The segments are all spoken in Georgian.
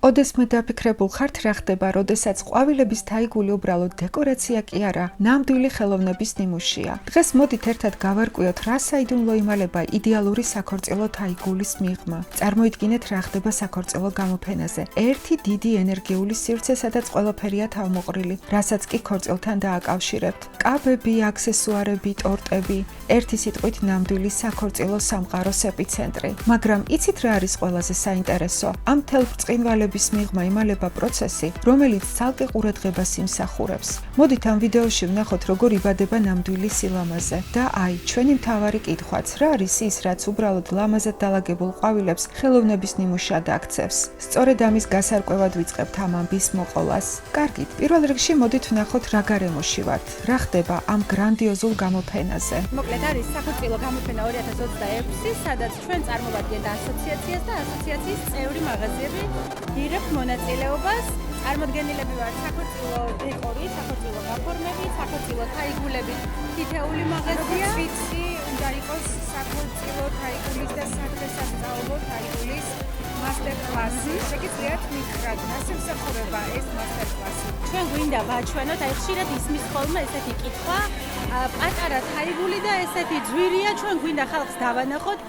ოდესმე დაფიქრებულ ხართ რა ხდება, როდესაც ყვავილების თაიგული უბრალოდ დეკორაცია კი არა, ნამდვილი ხელოვნების ნიმუშია. დღეს მოდით ერთად გავარკვიოთ, რა საიდუმლო იმალება იდეალური საქორწილო თაიგულის მიღმა. წარმოიდგინეთ რა ხდება საქორწილო გამოფენაზე. ერთი დიდი ენერგიული სივრცე, სადაც ყველაფერია თავმოყრილი, რასაც კი ქორწილთან დააკავშირებთ. კაბები, აქსესუარები, ტორტები, ერთი სიტყვით ნამდვილი საქორწილო სამყაროს ეპიცენტრი. მაგრამ იცით რა არის ყველაზე საინტერესო? ამ მთელ ბრწყინვალების მიღმა იმალება პროცესი, რომელიც ცალკე ყურადღებას იმსახურებს. მოდით ამ ვიდეოში ვნახოთ, როგორ იბადება ნამდვილი სილამაზე. და აი, ჩვენი მთავარი კითხვაც, რა არის ის, რაც უბრალოდ ლამაზად დალაგებულ ყვავილებს ხელოვნების ნიმუშად აქცევს? სწორედ ამის გასარკვევად ვიწყებთ ამ ამბის მოყოლას. კარგით, პირველ რიგში მოდით ვნახოთ, რა გარემოში ვართ. რა ხდება ამ გრანდიოზულ გამოფენაზე? მოკლედ არის საქორწილო გამოფენა 2026, სადაც ჩვენ წარმოვადგენთ ასოციაციას და ასოციაციის წევრი მაღაზიები იღებთ მონაწილეობას. წარმოდგენილები ვართ საქორწილო დეკორი, საქორწილო გაფორმები, საქორწილო თაიგულები, თითეული მაღაზია. ვიცი, უნდა იყოს საქორწილო თაიგულის და სადღესასწაულო თაიგულის მასტერკლასი. შეგიძლიათ მითხრათ, რა შემსახურება ეს მასტერკლასი? ჩვენ გვინდა ვაჩვენოთ, აი ხშირად ისმის ხოლმე ესეთი კითხვა, პატარა თაიგული და ესეთი ძვირია, ჩვენ გვინდა ხალხს დავანახოთ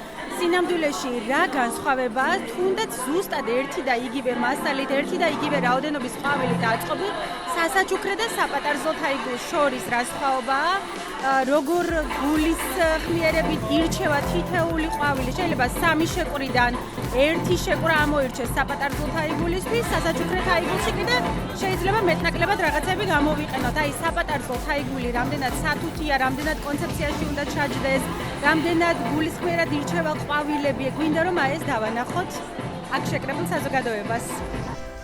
სინამდვილეში რა განსხვავებაა, თუნდაც ზუსტად ერთი და იგივე მასალით, ერთი და იგივე რაოდენობის ყვავილი დაწყობილ სასაჩუქრე და საპატარზო თაიგულს შორის რა სხვაობაა, როგორ გულის ხმიერებით ირჩევა თითეული ყვავილი, შეიძლება 3 შეკვრიდან 1 შეკვრა ამოირჩეს საპატარზო თაიგულისთვის, სასაჩუქრე თაიგულში კიდე შეიძლება მეტნაკლებად რაღაცები გამოვიყენოთ. აი საპატარზო თაიგული რამდენად სათუთია, რამდენად კონცეფციაში უნდა ჩაჯდეს, რამდენად გულისხმიერად ირჩევა ყვავილები, გვინდა რომ აი ეს დავანახოთ აქ შეკრებულ საზოგადოებას.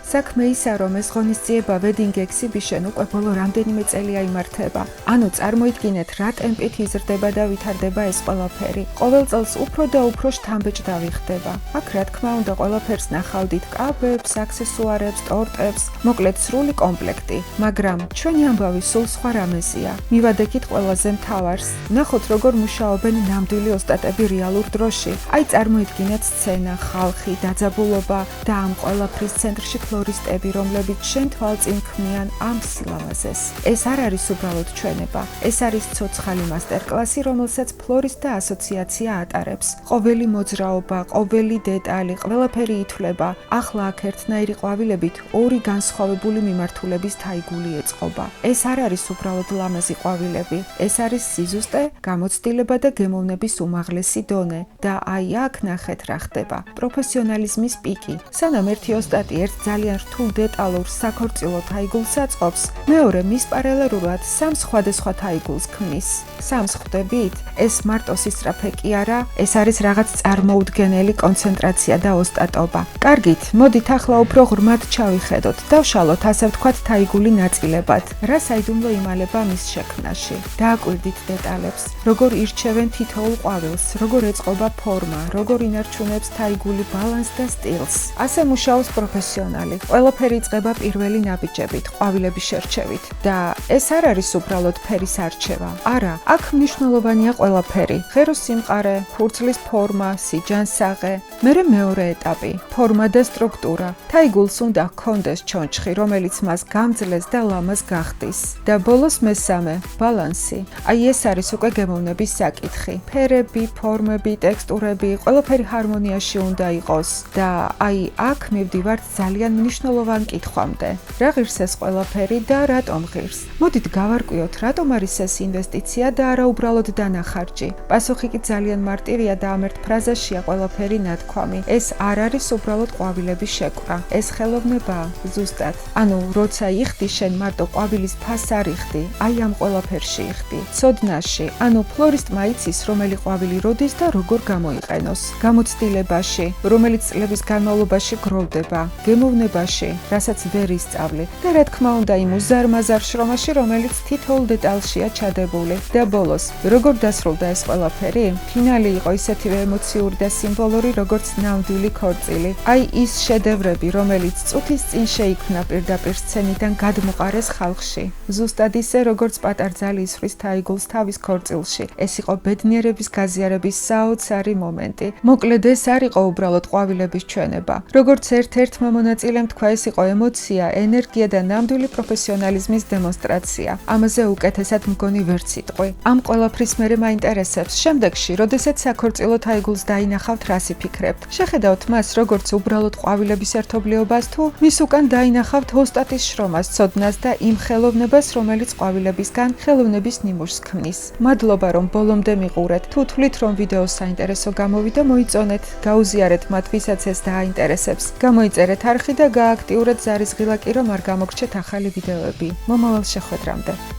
საქმე ისა, რომ ეს ღონისძიება Wedding Exhibition უკვე ბოლო რამდენიმე წელია იმართება. ანუ წარმოიდგინეთ, რა ტემპით იზრდება და ვითარდება ეს ყველაფერი. ყოველ წელს უფრო და უფრო შთამბეჭდავი ხდება. აქ რა თქმა უნდა ყველაფერს ნახავდით კაბებს, აქსესუარებს, ტორტებს, მოკლედ სრული კომპლექტი. მაგრამ ჩვენი ამბავი სულ სხვა რამეზეა. მივადექით ყველაზე მთავარს. ნახოთ როგორ მუშაობენ ნამდვილი ოსტატები რეალურ დროში. აი წარმოიდგინეთ სცენა, ხალხი, დაძაბულობა და ამ ყველაფრის ცენტრში ფლორისტები, რომლებიც შენ თვალწინ ქმნიან ამ სილამაზეს. ეს არ არის უბრალოდ ჩვენება, ეს არის ცოცხალი მასტერკლასი, რომელსაც ფლორისტთა ასოციაცია ატარებს. ყოველი მოძრაობა, ყოველი დეტალი, ყველაფერი ითვლება. ახლა აქ ერთნაირი ყვავილებით ორი განსხვავებული მიმართულების თაიგული ეწყობა. ეს არ არის უბრალოდ ლამაზი ყვავილები, ეს არის სიზუსტე, გამოცდილება და გემოვნების უმაღლესი დონე. და აი აქ ნახეთ რა ხდება. პროფესიონალიზმის პიკი. სანამ ერთი ოსტატი ერთ ძალიან რთულ დეტალურ საქორწილო თაიგულს აწყობს, მეორე მის პარალელურად 3 სხვადასხვა თაიგულს ქმნის. 3 ხვდებით? ეს მარტო სისწრაფე კი არა, ეს არის რაღაც წარმოუდგენელი კონცენტრაცია და ოსტატობა. კარგით, მოდით ახლა უფრო ღრმად ჩავიხედოთ, დავშალოთ ასე ვთქვათ თაიგული ნაწილებად. რა საიდუმლო იმალება მის შექმნაში? დააკვირდით დეტალებს, როგორ ირჩევენ თითოეულ ყვავილს, როგორ ეწყობა ფორმა, როგორ ინარჩუნებს თაიგული ბალანსს და სტილს. ასე მუშაობს პროფესიონალი. ყველაფერი იწყება პირველი ნაბიჯებით, ყვავილების შერჩევით და ეს არ არის უბრალოდ ფერის არჩევა. არა, აქ მნიშვნელოვანია ყველაფერი. ღეროს სიმყარე, ფურცლის ფორმა, სიჯანსაღე. მერე მეორე ეტაპი, ფორმა და სტრუქტურა. თაიგულს უნდა ჰქონდეს ჩონჩხი, რომელიც მას გამძლეს და ლამაზ გახდის. და ბოლოს მესამე, ბალანსი. აი ეს არის უკვე გემოვნების საკითხი. ფერები, ფორმები, ტექსტურები, ყველაფერი ჰარმონიაში უნდა იყოს. და აი აქ მივდივართ ძალიან მნიშვნელოვან კითხვამდე. რა ღირს ეს ყველაფერი და რატომ ღირს? მოდით გავარკვიოთ, რატომ არის ეს ინვესტიცია და არა უბრალოდ დანახარჯი. პასუხი კი ძალიან მარტივია და ამ ერთ ფრაზაშია ყველაფერი ნათქვამი. ეს არ არის უბრალოდ ყვავილების შეკვრა. ეს ხელოვნებაა, ზუსტად. ანუ, როცა იხდი, შენ მარტო ყვავილის ფასს არ იხდი, აი ამ ყველაფერში იხდი. ცოდნაში, ანუ ფლორისტმა იცის, რომელი ყვავილი როდის და როგორ გამოიყენოს. გამოცდილებაში, რომელიც წლების განმავლობაში გროვდება. გემოვნებაში, რასაც ვერ ისწავლი და რა თქმა უნდა იმ უზარმაზარ შრომაში, რომელიც თითოეულ დეტალშია ჩადებული. და ბოლოს, როგორ დასრულდა ეს ყველაფერი? ფინალი იყო ისეთივე ემოციური და სიმბოლური, როგორც ნამდვილი ქორწილი. აი ის შედევრები, რომელიც წუთის წინ შეიქმნა პირდაპირ სცენიდან გადმოყარეს ხალხში. ზუსტად ისე, როგორც პატარძალი ისვრის თაიგულს თავის ქორწილში. ეს იყო ბედნიერების გაზიარების საოცარი მომენტი. მოკლედ ეს არ იყო უბრალოდ ყვავილების ჩვენება. როგორც ერთ-ერთმა მონაწილემ თქვა, ეს იყო ემოცია, ენერგია და ნამდვილი პროფესიონალიზმის დემონსტრაცია. ამაზე უკეთესად მგონი ვერც სიტყვი. ამ ყველაფრის მერე მაინტერესებს შემდეგში, როდესაც საქორწილო თაიგულს დაინახავთ, რას იფიქრებთ? შეხედავთ მას როგორც უბრალოდ ყვავილების ერთობლიობას თუ მის უკან დაინახავთ ოსტატის შრომას, ცოდნას და იმ ხელოვნებას, რომელიც ყვავილებისგან ხელოვნების ნიმუშს ქმნის. მადლობა, რომ ბოლომდე მიყურეთ. თუ თვლით, რომ ვიდეო საინტერესო გამოვიდა, მოიწონეთ, გაუზიარეთ მათ, ვისაც ეს დააინტერესებს. გამოიწერეთ არხი და გააქტიურეთ ზარისღილაკი, რომ არ გამოგრჩეთ ახალი ვიდეოები. მომავალ შეხვედრამდე.